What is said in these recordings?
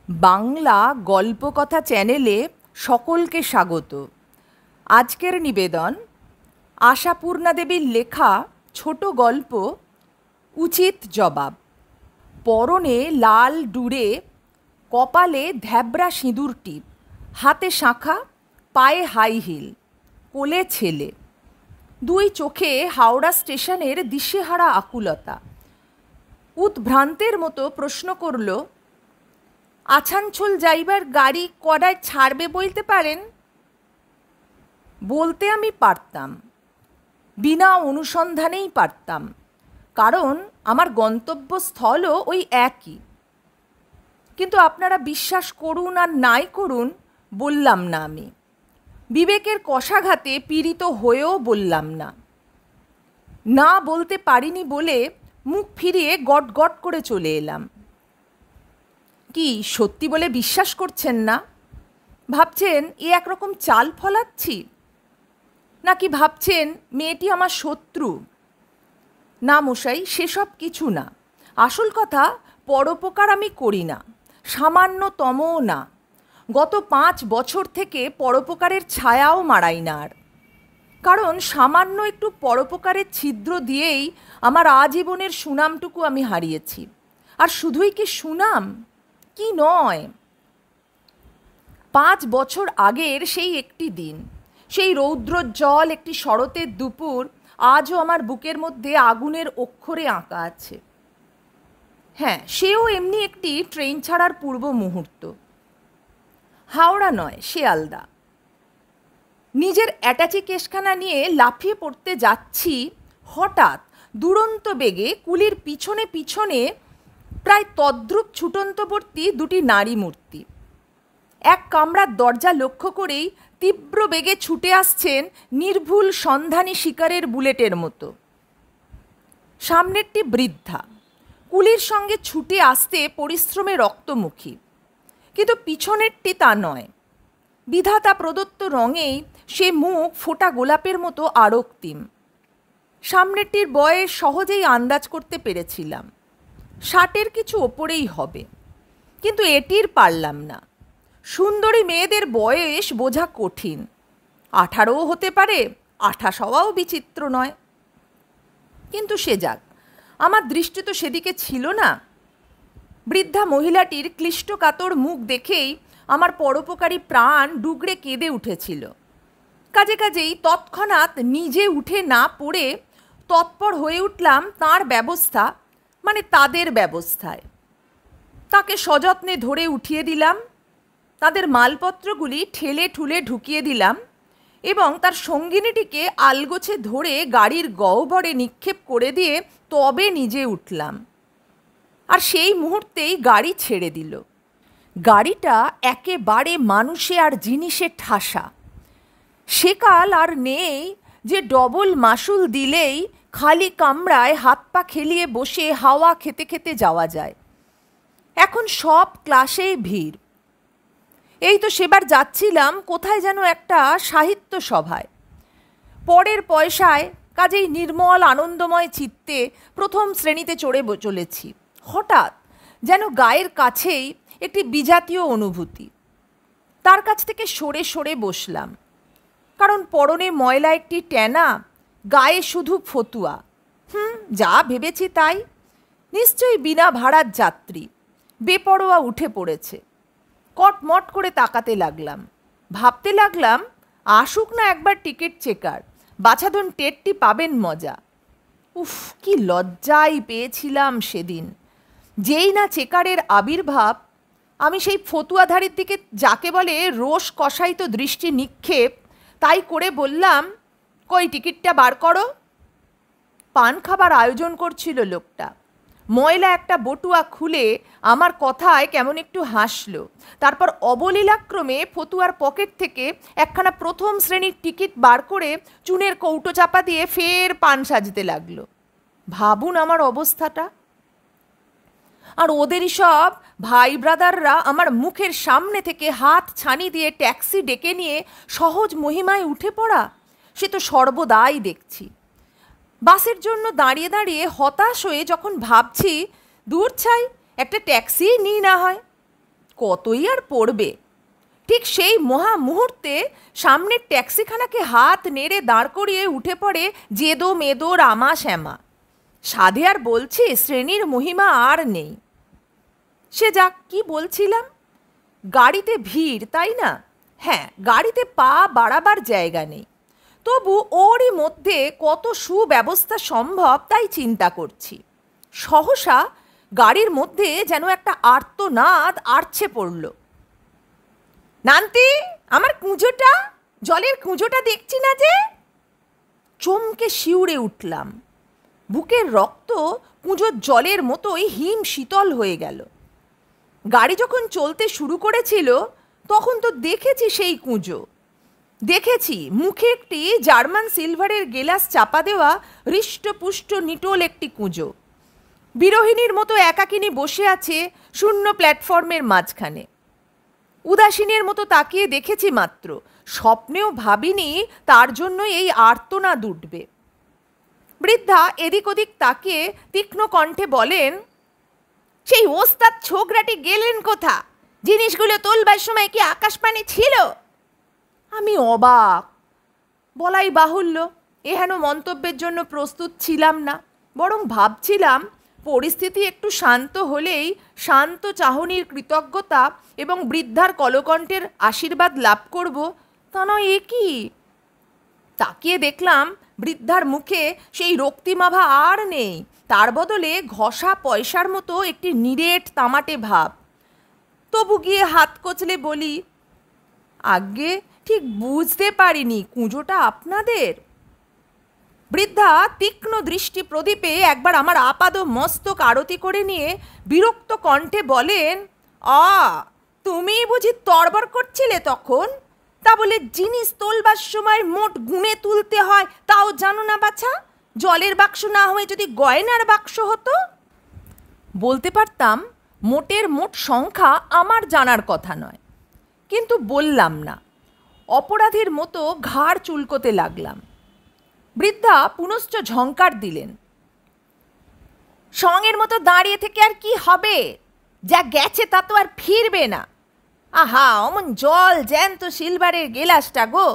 বাংলা গল্পকথা চ্যানেলে সকলকে স্বাগত। আজকের নিবেদন আশাপূর্ণা দেবীর লেখা ছোট গল্প উচিত জবাব। পরনে লাল ডুরে, কপালে ধ্যাবড়া সিঁদুর টিপ, হাতে শাঁখা, পায়ে হাই হিল, কোলে ছেলে, দুই চোখে হাওড়া স্টেশনের দিশেহারা আকুলতা। উদ্ভ্রান্তের মতো প্রশ্ন করল, আছানছোল যাইবার গাড়ি কডায় ছাড়বে বলতে পারেন? বলতে আমি পারতাম, বিনা অনুসন্ধানেই পারতাম, কারণ আমার গন্তব্যস্থলও ওই একই। কিন্তু আপনারা বিশ্বাস করুন আর নাই করুন, বললাম না আমি। বিবেকের কষাঘাতে পীড়িত হয়েও বললাম না। না বলতে পারিনি বলে মুখ ফিরিয়ে গট গট করে চলে এলাম। কি সত্যি বলে বিশ্বাস করছেন না? ভাবছেন এ একরকম চাল ফলাচ্ছি? নাকি ভাবছেন মেয়েটি আমার শত্রু? না মশাই, সেসব কিছু না। আসল কথা, পরোপকার আমি করি না, সামান্যতমও না। গত 5 বছর থেকে পরোপকারের ছায়াও মাড়াই না আর। কারণ সামান্য একটু পরোপকারের ছিদ্র দিয়েই আমার আজীবনের সুনামটুকু আমি হারিয়েছি। আর শুধুই কি সুনাম? কি নয়। 5 বছর আগের সেই একটি দিন, সেই রৌদ্রোজ্জ্বল একটি শরতের দুপুর আজও আমার বুকের মধ্যে আগুনের অক্ষরে আঁকা আছে। হ্যাঁ, সেও এমনি একটি ট্রেন ছাড়ার পূর্ব মুহূর্ত। হাওড়া নয়, শিয়ালদা। নিজের অ্যাটাচি কেশখানা নিয়ে লাফিয়ে পড়তে যাচ্ছি, হঠাৎ দুরন্ত বেগে কুলির পিছনে পিছনে প্রায় তদ্রূপ ছুটন্তবর্তী দুটি নারী মূর্তি এক কামরার দরজা লক্ষ্য করেই তীব্র বেগে ছুটে আসছেন নির্ভুল সন্ধানী শিকারের বুলেটের মতো। সামনেরটি বৃদ্ধা, কুলির সঙ্গে ছুটে আসতে পরিশ্রমে রক্তমুখী, কিন্তু পিছনেরটি তা নয়। বিধাতা প্রদত্ত রঙেই সে মুখ ফোটা গোলাপের মতো আরক্তিম। সামনেরটির বয়স সহজেই আন্দাজ করতে পেরেছিলাম, 60-এর কিছু ওপরেই হবে, কিন্তু এটির পারলাম না। সুন্দরী মেয়েদের বয়স বোঝা কঠিন। 18ও হতে পারে, 28 হওয়াও বিচিত্র নয়। কিন্তু সে যাক, আমার দৃষ্টি তো সেদিকে ছিল না। বৃদ্ধা মহিলাটির ক্লিষ্টকাতর মুখ দেখেই আমার পরোপকারী প্রাণ ডুগরে কেঁদে উঠেছিল। কাজেই তৎক্ষণাৎ নিজে উঠে না পড়ে তৎপর হয়ে উঠলাম তাঁর ব্যবস্থা, মানে তাদের ব্যবস্থায়। তাকে সযত্নে ধরে উঠিয়ে দিলাম, তাদের মালপত্রগুলি ঠেলে ঠুলে ঢুকিয়ে দিলাম এবং তার সঙ্গিনীটিকে আলগোছে ধরে গাড়ির গহ্বরে নিক্ষেপ করে দিয়ে তবে নিজে উঠলাম। আর সেই মুহূর্তেই গাড়ি ছেড়ে দিল। গাড়িটা একেবারে মানুষে আর জিনিসে ঠাসা। সেকাল আর নেই যে ডবল মাসুল দিলেই খালি কামরায় হাত পা খেলিয়ে বসে হাওয়া খেতে খেতে যাওয়া যায়। এখন সব ক্লাসেই ভিড়। এই তো সেবার যাচ্ছিলাম কোথায় যেন একটা সাহিত্য সভায়। পরের পয়সায় কাজেই নির্মল আনন্দময় চিত্তে প্রথম শ্রেণীতে চড়ে চলেছি। হঠাৎ যেন গায়ের কাছেই একটি বিজাতীয় অনুভূতি। তার কাছ থেকে সরে সরে বসলাম, কারণ পরনে ময়লা একটি ট্যানা, গায়ে শুধু ফতুয়া। যা ভেবেছি তাই, নিশ্চয়ই বিনা ভাড়ার যাত্রী, বেপরোয়া উঠে পড়েছে। কটমট করে তাকাতে লাগলাম, ভাবতে লাগলাম আসুক না একবার টিকিট চেকার, বাছাধন টেরটি পাবেন মজা। উফ, কি লজ্জাই পেয়েছিলাম সেদিন। যেই না চেকারের আবির্ভাব, আমি সেই ফতুয়াধারীর দিকে যাকে বলে রোষ কষায়িত দৃষ্টি নিক্ষেপ তাই করে বললাম, কই টিকিটটা বার করো। পান খাবার আয়োজন করছিল লোকটা। ময়লা একটা বটুয়া খুলে আমার কথায় কেমন একটু হাসল, তারপর অবলীলাক্রমে ফতুয়ার পকেট থেকে একখানা প্রথম শ্রেণীর টিকিট বার করে চুনের কৌটো চাপা দিয়ে ফের পান সাজতে লাগলো। ভাবুন আমার অবস্থাটা। আর ওদেরই সব ভাই ব্রাদাররা আমার মুখের সামনে থেকে হাত ছানি দিয়ে ট্যাক্সি ডেকে নিয়ে সহজ মহিমায় উঠে পড়া, সে তো সর্বদাই দেখছি। বাসের জন্য দাঁড়িয়ে দাঁড়িয়ে হতাশ হয়ে যখন ভাবছি, দূর ছাই, একটা ট্যাক্সি নিই না হয়, কতই আর পড়বে। ঠিক সেই মহা মুহূর্তে সামনের ট্যাক্সিখানাকে হাত নেড়ে দাঁড় করিয়ে উঠে পড়ে জেদো মেদো রামা শ্যামা। সাধে আর বলছে শ্রেণীর মহিমা আর নেই। সে যাক, কি বলছিলাম? গাড়িতে ভিড়, তাই না? হ্যাঁ, গাড়িতে পা বাড়াবার জায়গা নেই, তবু ওরই মধ্যে কত সুব্যবস্থা সম্ভব তাই চিন্তা করছি। সহসা গাড়ির মধ্যে যেন একটা আর্তনাদ আর্ছে পড়ল। নান্তি, আমার কুঁজোটা, জলের কুঁজোটা দেখছি না যে। চমকে শিউরে উঠলাম। বুকের রক্ত কুঁজোর জলের মতোই হিম শীতল হয়ে গেল। গাড়ি যখন চলতে শুরু করেছিল তখন তো দেখেছি সেই কুঁজো। দেখেছি মুখে একটি জার্মান সিলভারের গেলাস চাপা দেওয়া হৃষ্টপুষ্ট নিটোল একটি কুঁজো। বিরোহিণীর মতো একাকিনী বসে আছে শূন্য প্ল্যাটফর্মের মাঝখানে। উদাসীনের মতো তাকিয়ে দেখেছি মাত্র, স্বপ্নেও ভাবিনি তার জন্য এই আর্তনাদ উঠবে। বৃদ্ধা এদিক ওদিক তাকিয়ে তীক্ষ্ণ কণ্ঠে বলেন, সেই ওস্তাদ ছোকরাটি গেলেন কোথা? জিনিসগুলো তোলবার সময় কি আকাশপানে ছিল? আমি অবাক। বলাই বাহুল্য, এহেন মন্তব্যের জন্য প্রস্তুত ছিলাম না। বরং ভাবছিলাম পরিস্থিতি একটু শান্ত হলেই শান্ত চাহনির কৃতজ্ঞতা এবং বৃদ্ধার কলকণ্ঠের আশীর্বাদ লাভ করব, তা নয় এ কি? তাকিয়ে দেখলাম বৃদ্ধার মুখে সেই রক্তিমাভা আর নেই, তার বদলে ঘষা পয়সার মতো একটি নিরেট তামাটে ভাব। তবু গিয়ে হাত কচলে বলি, আজ্ঞে, ঠিক বুঝতে পারিনি কুঁজোটা আপনাদের। বৃদ্ধা তীক্ষ্ণ দৃষ্টি প্রদীপে একবার আমার আপাদ মস্তক আরতি করে নিয়ে বিরক্ত কণ্ঠে বলেন, তুমি বুঝি তরবর করছিলে তখন? তা বলে জিনিস তোলবার সময় মোট গুণে তুলতে হয় তাও জানো না বাছা? জলের বাক্স না হয়ে যদি গয়নার বাক্স হতো। বলতে পারতাম মোটের মোট সংখ্যা আমার জানার কথা নয়, কিন্তু বললাম না। অপরাধীর মতো ঘাড় চুলকোতে লাগলাম। বৃদ্ধা পুনশ্চ ঝঙ্কার দিলেন, সঙ্গের মতো দাঁড়িয়ে থেকে আর কি হবে? যা গেছে তা তো আর ফিরবে না। আহা, অমন জল জ্যান্ত সিলভারের গেলাসটা গো!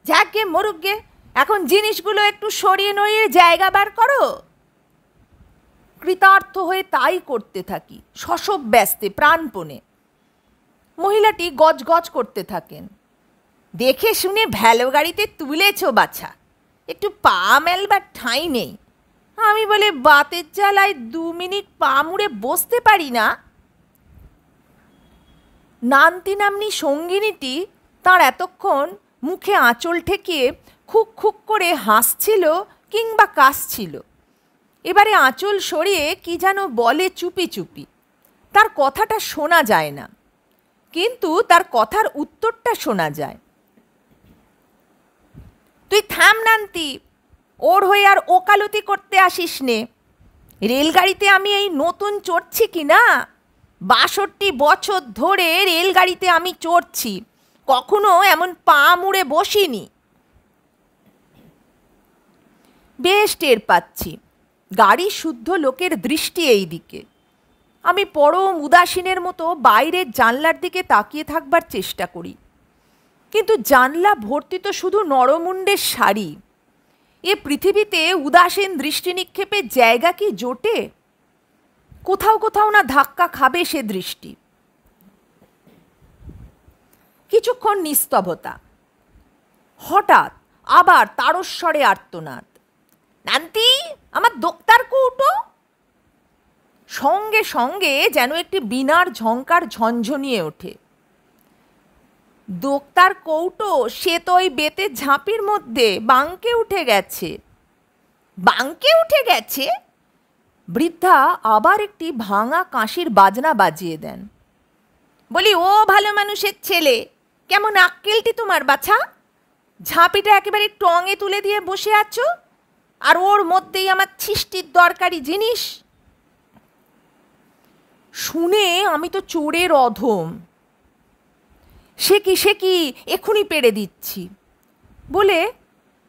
যাকে মরুক গে, এখন জিনিসগুলো একটু সরিয়ে নড়িয়ে জায়গা বার করো। কৃতার্থ হয়ে তাই করতে থাকি, শশব ব্যস্তে প্রাণপণে। মহিলাটি গজগজ করতে থাকেন, দেখে শুনে ভ্যালো গাড়িতে তুলেছ বাছা, একটু পা মেলবার ঠাঁই নেই। আমি বলে বাতের জ্বালায় 2 মিনিট পা মুড়ে বসতে পারি না। নান্তি নাম্নী সঙ্গিনীটি তার এতক্ষণ মুখে আঁচল ঠেকিয়ে খুক খুক করে হাসছিল কিংবা কাশছিল। এবারে আঁচল সরিয়ে কি যেন বলে চুপি চুপি। তার কথাটা শোনা যায় না, কিন্তু তার কথার উত্তরটা শোনা যায়। তুই থাম নান্তি, ওর হয়ে আর ওকালতি করতে আসিস নে। রেলগাড়িতে আমি এই নতুন চড়ছি কি না? 62 বছর ধরে রেলগাড়িতে আমি চড়ছি, কখনো এমন পা মুড়ে বসিনি। বেশ টের পাচ্ছি গাড়ি শুদ্ধ লোকের দৃষ্টি এই দিকে। আমি পরম উদাসীনের মতো বাইরের জানলার দিকে তাকিয়ে থাকবার চেষ্টা করি, কিন্তু জানলা ভর্তি তো শুধু নরমুণ্ডের শাড়ি। এ পৃথিবীতে উদাসীন দৃষ্টি নিক্ষেপের জায়গা কি জোটে? কোথাও কোথাও না ধাক্কা খাবে সে দৃষ্টি। কিছুক্ষণ নিস্তব্ধতা, হঠাৎ আবার তারস্বরে আর্তনাদ, নান্তি, আমার দোক্তার কৌটো! সঙ্গে সঙ্গে যেন একটি বীণার ঝঙ্কার ঝনঝনিয়ে ওঠে। দোক্তার কৌটো সে তো ওই বেতের ঝাঁপির মধ্যে বাঙ্কে উঠে গেছে। বাঙ্কে উঠে গেছে? বৃদ্ধা আবার একটি ভাঙা কাঁসির বাজনা বাজিয়ে দেন। বলি, ও ভালো মানুষের ছেলে, কেমন আক্কেলটি তোমার বাছা! ঝাঁপিটা একেবারে টঙে তুলে দিয়ে বসে আছো, আর ওর মধ্যেই আমার ছিষ্টির দরকারি জিনিস। শুনে আমি তো চোরের অধম। সে কি এখুনি পেড়ে দিচ্ছি বলে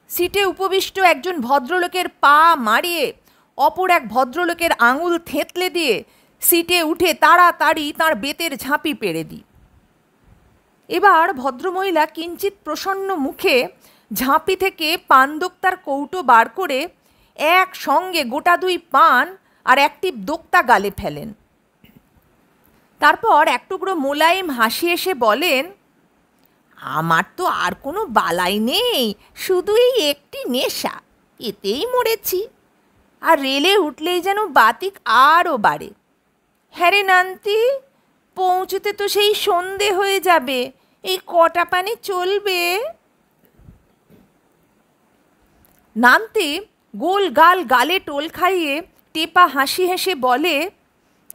সিটে উপবিষ্ট একজন ভদ্রলোকের পা মারিয়ে অপর এক ভদ্রলোকের আঙুল থেঁতলে দিয়ে সিটে উঠে তাড়াতাড়ি তাঁর বেতের ঝাঁপি পেড়ে দিই। এবার ভদ্রমহিলা কিঞ্চিত প্রসন্ন মুখে ঝাঁপি থেকে পান দোক্তার কৌটো বার করে একসঙ্গে গোটা 2 পান আর একটি দোক্তা গালে ফেলেন। তারপর এক টুকরো মোলায়েম হাসি এসে বলেন, আমার তো আর কোনো বালাই নেই, শুধু এই একটি নেশা, এতেই মরেছি। আর রেলে উঠলেই যেন বাতিক আরও বাড়ে। হ্যাঁ রে নান্তি, পৌঁছতে তো সেই সন্ধে হয়ে যাবে, এই কটা পানি চলবে? নান্তি গোল গাল গালে টোল খাইয়ে টেপা হাসি হেসে বলে,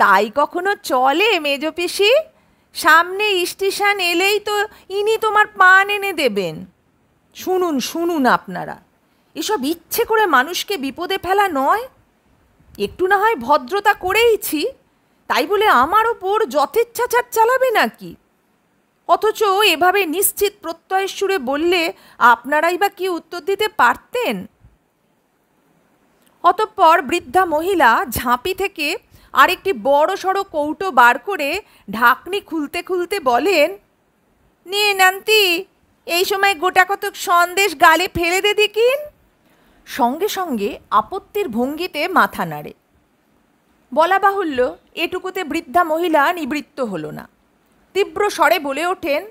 তাই কখনো চলে মেজো পিসি? সামনে স্টেশন এলেই তো ইনি তোমার পান এনে দেবেন। শুনুন শুনুন, আপনারা এসব ইচ্ছে করে মানুষকে বিপদে ফেলা নয়। একটু না হয় ভদ্রতা করেইছি, তাই বলে আমার ওপর যথেচ্ছাচার চালাবে নাকি? অথচ এভাবে নিশ্চিত প্রত্যয়ের সুরে বললে আপনারাই বা কি উত্তর দিতে পারতেন? অতঃপর বৃদ্ধা মহিলা ঝাঁপি থেকে আরেকটি বড় সড়ো কৌটো বার করে ঢাকনি খুলতে খুলতে বলেন, নে নান্তি, এই সময় গোটা কতক সন্দেশ গালে ফেলে দে দেখিন। সঙ্গে সঙ্গে আপত্তির ভঙ্গিতে মাথা নাড়ে। বলা বাহুল্য, এটুকুতে বৃদ্ধা মহিলা নিবৃত্ত হল না। তীব্র স্বরে বলে ওঠেন,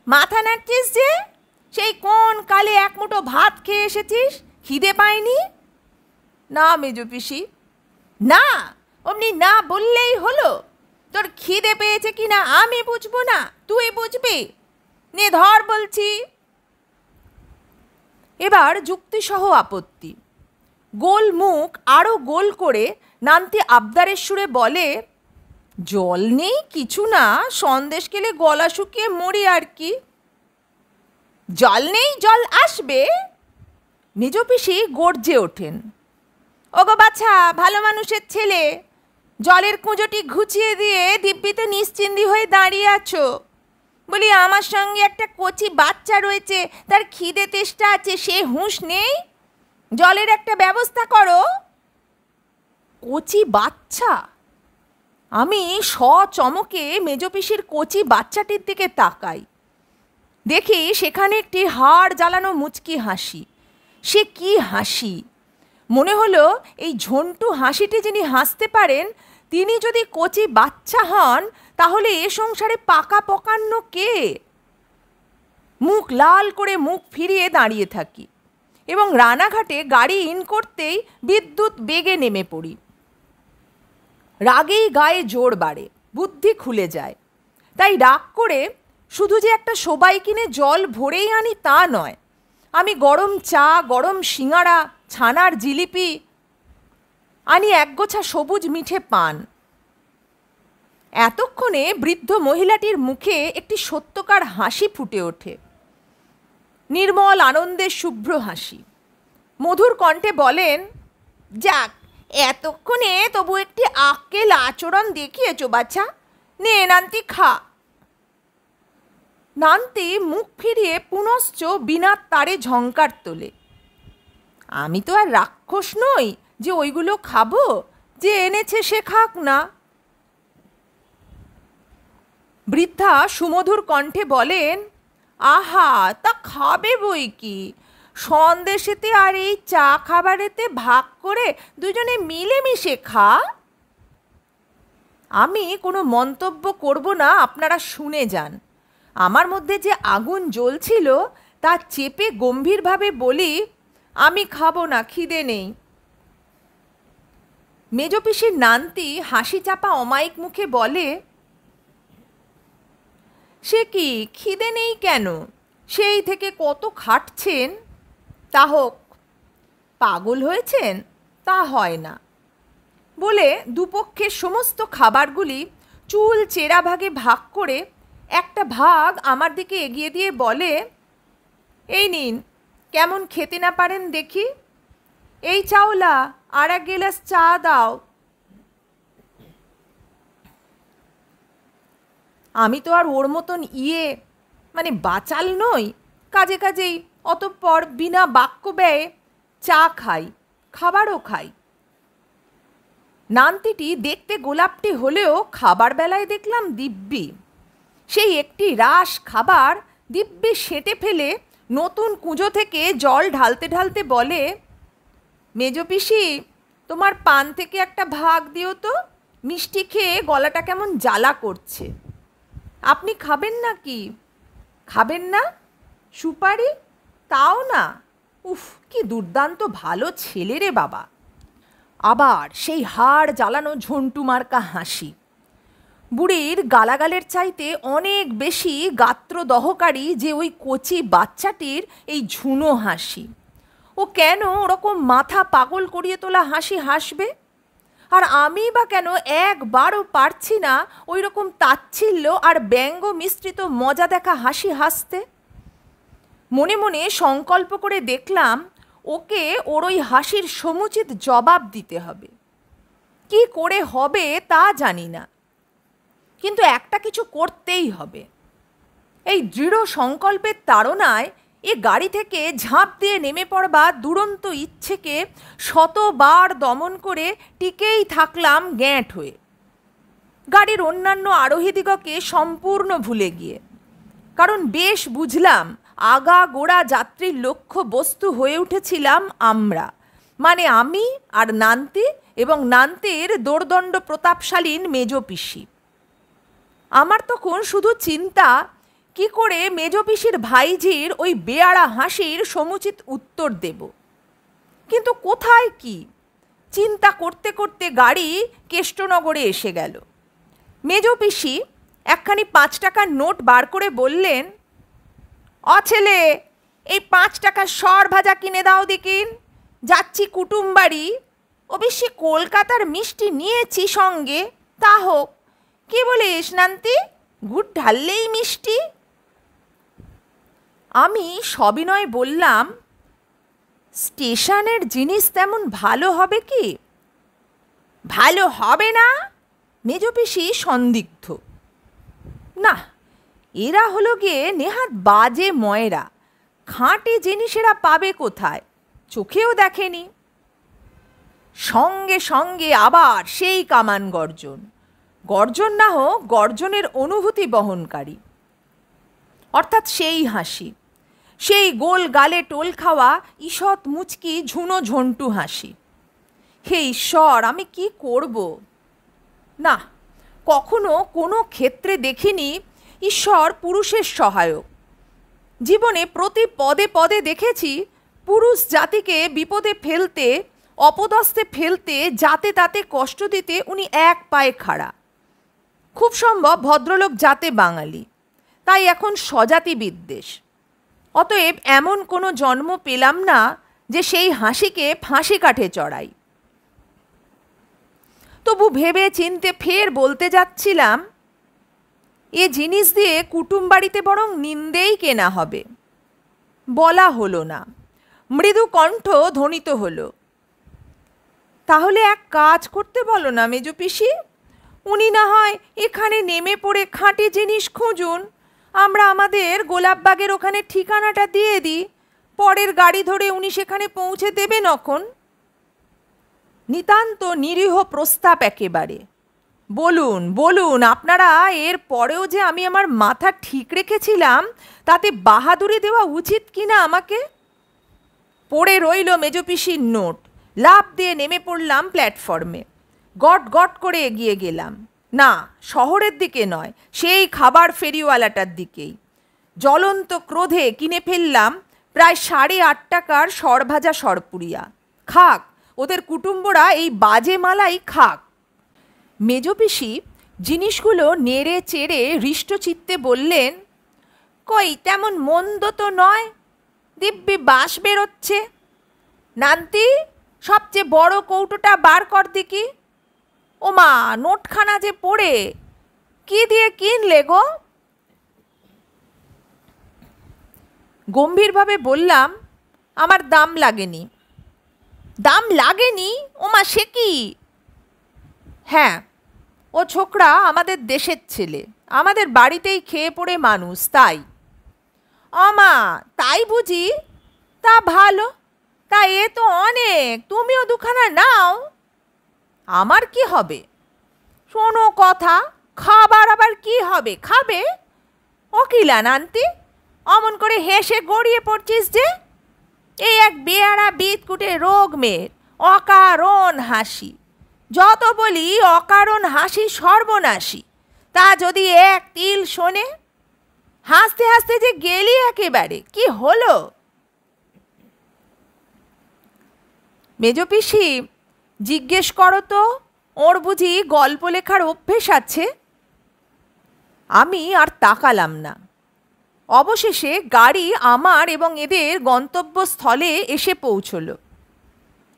মাথা নাড়ছিস যে? সেই কোন কালে এক মুঠো ভাত খেয়ে এসেছিস, খিদে পায়নি? না মেজো পিসি। না, অমনি না বললেই হলো? তোর খিদে পেয়েছে কি না আমি বুঝবো না, তুই বুঝবি? নে ধর বলছি। এবার যুক্তিসহ আপত্তি। গোল মুখ আরও গোল করে নান্তি আবদারের সুরে বলে, জল নেই কিছু না, সন্দেশ খেলে গলা শুকিয়ে মরি আর কি। জল নেই, জল আসবে। মেজো পিসি গর্জে ওঠেন, ওগো বাছা, ভালো মানুষের ছেলে, জলের কুঁজোটি ঘুচিয়ে দিয়ে দিব্যিতে নিশ্চিন্দি হয়ে দাঁড়িয়ে আছো। বলি আমার সঙ্গে একটা কচি বাচ্চা রয়েছে, তার খিদে তেষ্টা আছে, সে হুঁশ নেই? জলের একটা ব্যবস্থা করো। কচি বাচ্চা? আমি সচমকে মেজো পিসির কচি বাচ্চাটির দিকে তাকাই। দেখি সেখানে একটি হাড় জ্বালানো মুচকি হাসি। সে কি হাসি! মনে হলো এই ঝন্টু হাসিটি যিনি হাসতে পারেন, তিনি যদি কচি বাচ্চা হন, তাহলে এ সংসারে পাকা পকান্ন কে? মুখ লাল করে মুখ ফিরিয়ে দাঁড়িয়ে থাকি এবং রানাঘাটে গাড়ি ইন করতেই বিদ্যুৎ বেগে নেমে পড়ি। রাগেই গায়ে জোর বাড়ে, বুদ্ধি খুলে যায়। তাই রাগ করে শুধু যে একটা সবাই কিনে জল ভরেই আনি তা নয়, আমি গরম চা, গরম সিঙাড়া, ছানার জিলিপি আনি, একগোছা সবুজ মিঠে পান। এতক্ষণে বৃদ্ধ মহিলাটির মুখে একটি সত্যকার হাসি ফুটে ওঠে, নির্মল আনন্দের শুভ্র হাসি। মধুর কণ্ঠে বলেন, যাক, এতক্ষণে তবু একটি আক্কেল আচরণ দেখিয়েছ বাছা, নে নান্তি খা। নান্তি মুখ ফিরিয়ে পুনশ্চ বিনা তারে ঝঙ্কার তোলে। আমি তো আর রাক্ষস নই যে ওইগুলো খাবো, যে এনেছে সে খাক না। বৃদ্ধা সুমধুর কণ্ঠে বলেন, আহা, তা খাবে বই কি, সন্দেশেতে আর এই চা খাবারেতে ভাগ করে দুজনে মিলেমিশে খা। আমি কোনো মন্তব্য করব না, আপনারা শুনে যান। আমার মধ্যে যে আগুন জ্বলছিল তা চেপে গম্ভীরভাবে বলি, আমি খাবো না, খিদে নেই। মেজো পিসির নান্তি হাসি চাপা অমায়িক মুখে বলে, সে কি, খিদে নেই কেন? সেই থেকে কত খাটছেন। তা হোক, পাগল হয়েছেন? তা হয় না। বলে দুপক্ষের সমস্ত খাবারগুলি চুল চেরা ভাগে ভাগ করে একটা ভাগ আমার দিকে এগিয়ে দিয়ে বলে, এই নিন, কেমন খেতে না পারেন দেখি। এই চাওলা, আর এক গেলাস চা দাও। আমি তো আর ওর মতন বাচাল নই। কাজে কাজেই অতঃপর বিনা বাক্য ব্যয়ে চা খাই, খাবারও খাই। নান্তিটি দেখতে গোলাপটি হলেও খাবার বেলায় দেখলাম দিব্যি। সেই একটি রাস খাবার দিব্যি সেঁটে ফেলে নতুন কুঁজো থেকে জল ঢালতে ঢালতে বলে, মেজো পিসি, তোমার পান থেকে একটা ভাগ দিও তো, মিষ্টি খেয়ে গলাটা কেমন জ্বালা করছে। আপনি খাবেন না কি? খাবেন না? সুপারি? তাও না? উফ, কি দুর্দান্ত ভালো ছেলে রে বাবা। আবার সেই হাড় জ্বালানো ঝন্টু মার্কা হাসি, বুড়ির গালাগালের চাইতে অনেক বেশি গাত্রদহকারী যে ওই কচি বাচ্চাটির এই ঝুনো হাসি। ও কেন ওরকম মাথা পাগল করিয়ে তোলা হাসি হাসবে? আর আমি বা কেন একবারও পারছি না ওই রকম তাচ্ছিল্য আর ব্যঙ্গ মিশ্রিত মজা দেখা হাসি হাসতে? মনে মনে সংকল্প করে দেখলাম ওকে ওর ওই হাসির সমুচিত জবাব দিতে হবে। কি করে হবে তা জানি না, কিন্তু একটা কিছু করতেই হবে। এই দৃঢ় সংকল্পের তাড়নায় এ গাড়ি থেকে ঝাঁপ দিয়ে নেমে পড়বা দুরন্ত ইচ্ছেকে শতবার দমন করে টিকেই থাকলাম গ্যাঁট হয়ে, গাড়ির অন্যান্য আরোহীদিগকে সম্পূর্ণ ভুলে গিয়ে। কারণ বেশ বুঝলাম আগা গোড়া যাত্রীর লক্ষ্য বস্তু হয়ে উঠেছিলাম আমরা, মানে আমি আর নান্তি এবং নান্তির দোর্দণ্ড প্রতাপশালীন মেজো পিসি। আমার তখন শুধু চিন্তা, কি করে মেজো পিসির ভাইঝির ওই বেয়াড়া হাসির সমুচিত উত্তর দেব। কিন্তু কোথায় কি? চিন্তা করতে করতে গাড়ি কেষ্টনগরে এসে গেল। মেজো পিসি একখানি 5 টাকার নোট বার করে বললেন, ছেলে, এই 5 টাকার সর ভাজা কিনে দাও দিকিন, যাচ্ছি কুটুম বাড়ি। অবশ্যই কলকাতার মিষ্টি নিয়েছি সঙ্গে, তা হোক। কি বলিস নান্তি, গুড় ঢাললেই মিষ্টি? আমি সবিনয় বললাম, স্টেশনের জিনিস তেমন ভালো হবে কি? ভালো হবে না? মেজো পিসি সন্দিগ্ধ। না, এরা হলো গিয়ে নেহাত বাজে ময়রা, খাঁটি জিনিস এরা পাবে কোথায়, চোখেও দেখেনি। সঙ্গে সঙ্গে আবার সেই কামান গর্জন, গর্জন না হোক গর্জনের অনুভূতি বহনকারী, অর্থাৎ সেই হাসি, সেই গোল গালে টোল খাওয়া ঈষৎ মুচকি ঝুনো ঝন্টু হাসি। হে ঈশ্বর, আমি কি করব? না, কখনো কোনো ক্ষেত্রে দেখিনি ঈশ্বর পুরুষের সহায়ক। জীবনে প্রতি পদে পদে দেখেছি পুরুষ জাতিকে বিপদে ফেলতে, অপদস্থে ফেলতে, যাতে তাতে কষ্ট দিতে উনি এক পায়ে খাড়া। খুব সম্ভব ভদ্রলোক জাতে বাঙালি, তাই এখন স্বজাতি বিদ্বেষ। অতএব এমন কোনো জন্ম পেলাম না যে সেই হাসিকে ফাঁসি কাঠে চড়াই। তবু ভেবে চিনতে ফের বলতে যাচ্ছিলাম, এ জিনিস দিয়ে কুটুম বাড়িতে বরং নিন্দেই কেনা হবে। বলা হলো না, মৃদু কণ্ঠ ধ্বনিত হলো, তাহলে এক কাজ করতে বলো না মেজো পিসি, উনি না হয় এখানে নেমে পড়ে খাঁটি জিনিস খুঁজুন, আমরা আমাদের গোলাপবাগের ওখানে ঠিকানাটা দিয়ে দিই, পরের গাড়ি ধরে উনি সেখানে পৌঁছে দেবেন। এখন নিতান্ত নিরীহ প্রস্তাব একেবারে। বলুন বলুন, আপনারা এর পরেও যে আমি আমার মাথা ঠিক রেখেছিলাম তাতে বাহাদুরি দেওয়া উচিত কিনা আমাকে। পড়ে রইল মেজো পিসির নোট। লাফ দিয়ে নেমে পড়লাম প্ল্যাটফর্মে, গট গট করে এগিয়ে গেলাম। না, শহরের দিকে নয়, সেই খাবার ফেরিওয়ালাটার দিকেই। জ্বলন্ত ক্রোধে কিনে ফেললাম প্রায় 8.5 টাকার সরভাজা সরপুরিয়া। খাক ওদের কুটুম্বরা এই বাজে মালাই খাক। মেজো পিসি জিনিসগুলো নেড়ে চেড়ে হৃষ্টচিত্তে বললেন, কই তেমন মন্দ তো নয়, দিব্যি বাস বেরোচ্ছে। নান্তি, সবচেয়ে বড় কৌটোটা বার কর দেখি। ওমা, নোটখানা যে পড়ে, কি দিয়ে কিনলে গো? গম্ভীরভাবে বললাম, আমার দাম লাগেনি। দাম লাগেনি? ওমা, সে কি? হ্যাঁ, ও ছোকরা আমাদের দেশের ছেলে, আমাদের বাড়িতেই খেয়ে পড়ে মানুষ, তাই। আমা, তাই বুঝি? তা ভালো, তা এ তো অনেক, তুমিও দুখানা নাও। আমার কি হবে? শোনো কথা, খাবার আবার কি হবে? খাবে? অকিলা নান্তি, অমন করে হেসে গড়িয়ে পড়ছিস যে? এই এক বেয়ারা বিদকুটে রোগ মেয়ের অকারণ হাসি। যত বলি অকারণ হাসি সর্বনাশী, তা যদি এক তিল শোনে। হাসতে হাসতে যে গেলি একেবারে, কি হলো? মেজ পিসি, জিজ্ঞেস করো তো, ওর বুঝি গল্প লেখার অভ্যেস আছে? আমি আর তাকালাম না। অবশেষে গাড়ি আমার এবং এদের গন্তব্যস্থলে এসে পৌঁছল।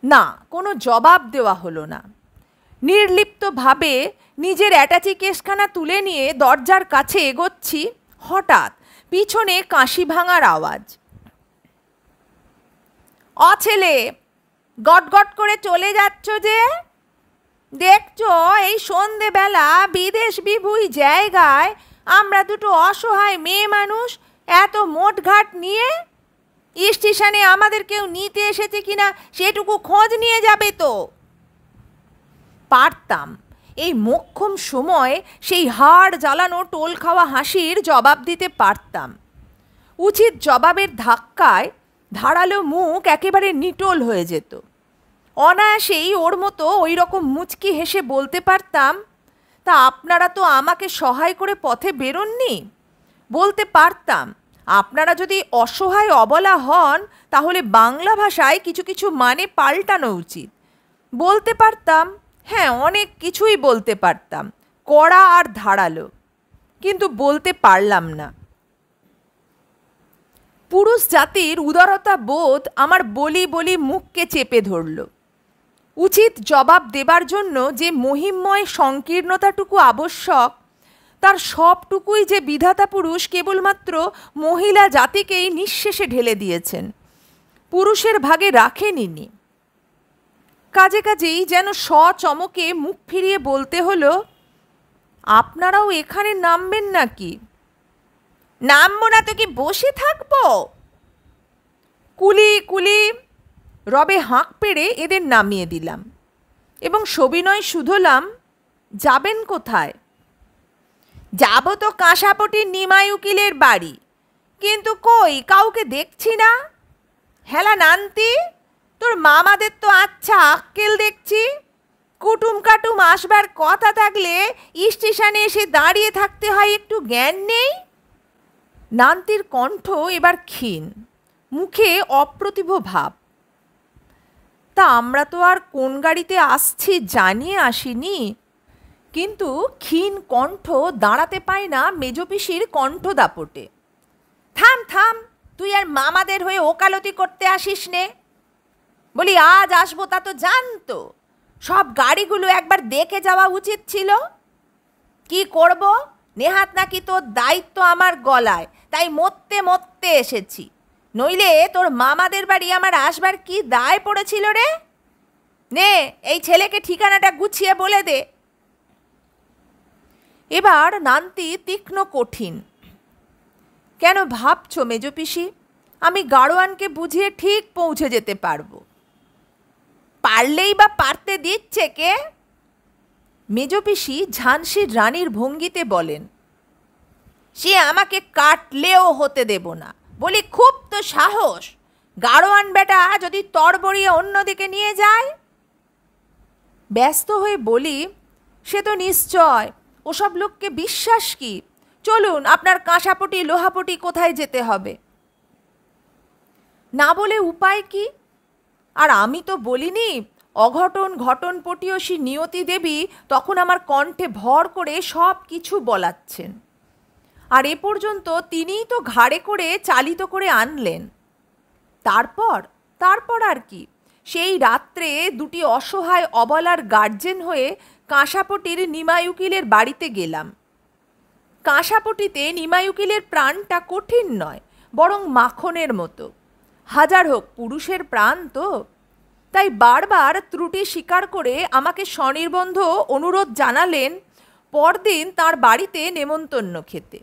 না, কোনো জবাব দেওয়া হলো না। নির্লিপ্তভাবে নিজের অ্যাটাচি কেসখানা তুলে নিয়ে দরজার কাছে এগোচ্ছি, হঠাৎ পিছনে কাশি ভাঙার আওয়াজ। ছেলে, গটগট করে চলে যাচ্ছ যে? দেখছো এই সন্ধেবেলা বিদেশ বিভুঁই জায়গায় আমরা দুটো অসহায় মেয়ে মানুষ এত মোটঘাট নিয়ে? স্টেশনে আমাদের কেউ নিতে এসেছে কিনা সেটুকু খোঁজ নিয়ে যাবে তো। পারতাম এই মোক্ষম সময় সেই হাড় জ্বালানো টোল খাওয়া হাসির জবাব দিতে পারতাম। উচিত জবাবের ধাক্কায় ধারালো মুখ একেবারে নিটোল হয়ে যেত। অনায়াসেই ওর মতো ওই রকম মুচকি হেসে বলতে পারতাম, তা আপনারা তো আমাকে সহায় করে পথে বেরোননি। বলতে পারতাম, আপনারা যদি অসহায় অবলা হন তাহলে বাংলা ভাষায় কিছু কিছু মানে পাল্টানো উচিত। বলতে পারতাম, হ্যাঁ, অনেক কিছুই বলতে পারতাম, কড়া আর ধারালো, কিন্তু বলতে পারলাম না। পুরুষ জাতির উদারতা বোধ আমার বলি বলি মুখকে চেপে ধরল। উচিত জবাব দেবার জন্য যে মহিমময় সংকীর্ণতাটুকু আবশ্যক, তার সবটুকুই যে বিধাতা পুরুষ কেবলমাত্র মহিলা জাতিকেই নিঃশেষে ঢেলে দিয়েছেন, পুরুষের ভাগে রাখেনি। কাজে কাজেই যেন সচমকে মুখ ফিরিয়ে বলতে হলো, আপনারাও এখানে নামবেন নাকি? নামবো না তো কি বসে থাকবো? কুলি কুলি রবে হাঁক পেড়ে এদের নামিয়ে দিলাম এবং সবিনয় শুধলাম, যাবেন কোথায়? যাব তো কাঁসাপটির নিমাই উকিলের বাড়ি, কিন্তু কই কাউকে দেখছি না। হেলা নান্তি, তোর মামাদের তো আচ্ছা আক্কেল দেখছি। কুটুম কাটুম আসবার কথা থাকলে স্টেশনে এসে দাঁড়িয়ে থাকতে হয়, একটু জ্ঞান নেই? নান্তির কণ্ঠ এবার ক্ষীণ, মুখে অপ্রতিভ ভাব। তা আমরা তো আর কোন গাড়িতে আসছি জানিয়ে আসিনি। কিন্তু ক্ষীণ কণ্ঠ দাঁড়াতে পায় না মেজপিসির কণ্ঠ দাপটে। থাম থাম, তুই আর মামাদের হয়ে ওকালতি করতে আসিস নে। বলি আজ আসবো তা তো জানতো, সব গাড়িগুলো একবার দেখে যাওয়া উচিত ছিল। কি করব, নেহাত নাকি তোর দায়িত্ব আমার গলায়, তাই মরতে মরতে এসেছি। নইলে তোর মামাদের বাড়ি আমার আসবার কি দায় পড়েছিল রে? নে, এই ছেলেকে ঠিকানাটা গুছিয়ে বলে দে। এবার নান্তি তীক্ষ্ণ কঠিন। কেন ভাবছো মেজপিসি আমি গাড়োয়ানকে বুঝিয়ে ঠিক পৌঁছে যেতে পারবো? পারলেই বা পারতে দিচ্ছে কে? মেজপিসি ঝানসির রানীর ভঙ্গিতে বলেন, সে আমাকে কাটলেও হতে দেব না। বলি খুব তো সাহস, গাড়োয়ান বেটা যদি তরবরিয়ে অন্যদিকে নিয়ে যায়। ব্যস্ত হয়ে বলি, সে তো নিশ্চয়, ওসব লোককে বিশ্বাস কি? চলুন, আপনার কাঁসাপটি লোহাপটি কোথায় যেতে হবে। না বলে উপায় কি? আর আমি তো বলিনি, অঘটন ঘটন পটীয়সী নিয়তি দেবী তখন আমার কণ্ঠে ভর করে সব কিছু বলাচ্ছেন। আর এ পর্যন্ত তিনিই তো ঘাড়ে করে চালিত করে আনলেন। তারপর আর কি, সেই রাত্রে দুটি অসহায় অবলার গার্জেন হয়ে কাঁসাপটির নিমাই উকিলের বাড়িতে গেলাম। কাঁসাপটিতে নিমাই উকিলের প্রাণটা কঠিন নয়, বরং মাখনের মতো। হাজার হোক পুরুষের প্রাণ তো, তাই বারবার ত্রুটি স্বীকার করে আমাকে স্বনির্বন্ধ অনুরোধ জানালেন পরদিন তার বাড়িতে নেমন্তন্ন খেতে।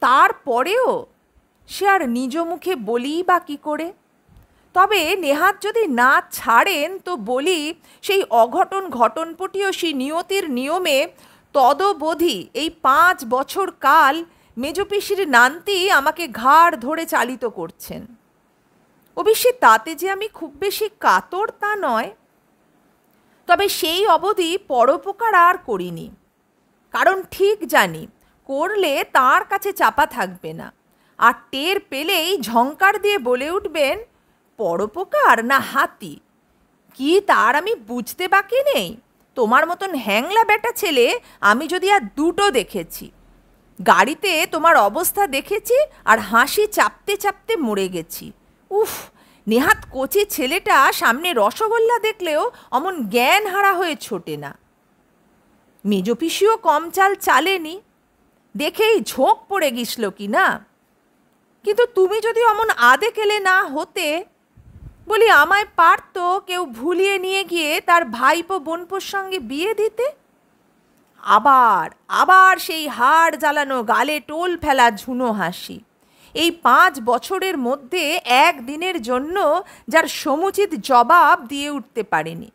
তারপরেও সে আর নিজ মুখে বলি বা কী করে? তবে নেহাত যদি না ছাড়েন তো বলি, সেই অঘটন ঘটনপটীয়সী নিয়তির নিয়মে তদবধি এই 5 বছর কাল মেজপিসির নান্তি আমাকে ঘাড় ধরে চালিত করছেন। অবশ্যই তাতে যে আমি খুব বেশি কাতর তা নয়, তবে সেই অবধি পরোপকার আর করিনি, কারণ ঠিক জানি করলে তার কাছে চাপা থাকবে না, আর টের পেলেই ঝংকার দিয়ে বলে উঠবেন, পরোপকার না হাতি, কি তার আমি বুঝতে বাকি নেই? তোমার মতন হ্যাংলা বেটা ছেলে আমি যদি আর দুটো দেখেছি। গাড়িতে তোমার অবস্থা দেখেছি আর হাসি চাপতে চাপতে মরে গেছি। উফ, নেহাত কচি ছেলেটা সামনে রসগোল্লা দেখলেও অমন জ্ঞান হারা হয়ে ছোটে না। মেজপিসিও কম চাল চালেনি, দেখেই ঝোঁক পড়ে গিয়েছিল কি না। কিন্তু তুমি যদি অমন আদে কেলে না হতে, বলি আমায় পারতো কেউ ভুলিয়ে নিয়ে গিয়ে তার ভাইপো বোনপোর সঙ্গে বিয়ে দিতে। আবার আবার সেই হাড় জ্বালানো গালে টোল ফেলা ঝুনো হাসি, এই 5 বছরের মধ্যে একদিনের জন্য যার সমুচিত জবাব দিয়ে উঠতে পারেনি।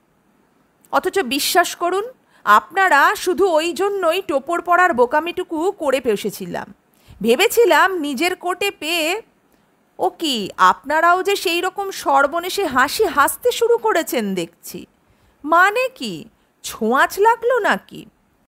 অথচ বিশ্বাস করুন, আপনারা শুধু ওই জন্যই টোপর পড়ার বোকামিটুকু করে পেশেছিলাম। ভেবেছিলাম নিজের কোটে পেয়ে, ও কি আপনারাও যে সেই রকম সর্বনেশে হাসি হাসতে শুরু করেছেন দেখছি। মানে কি, ছোঁয়াচ লাগলো নাকি?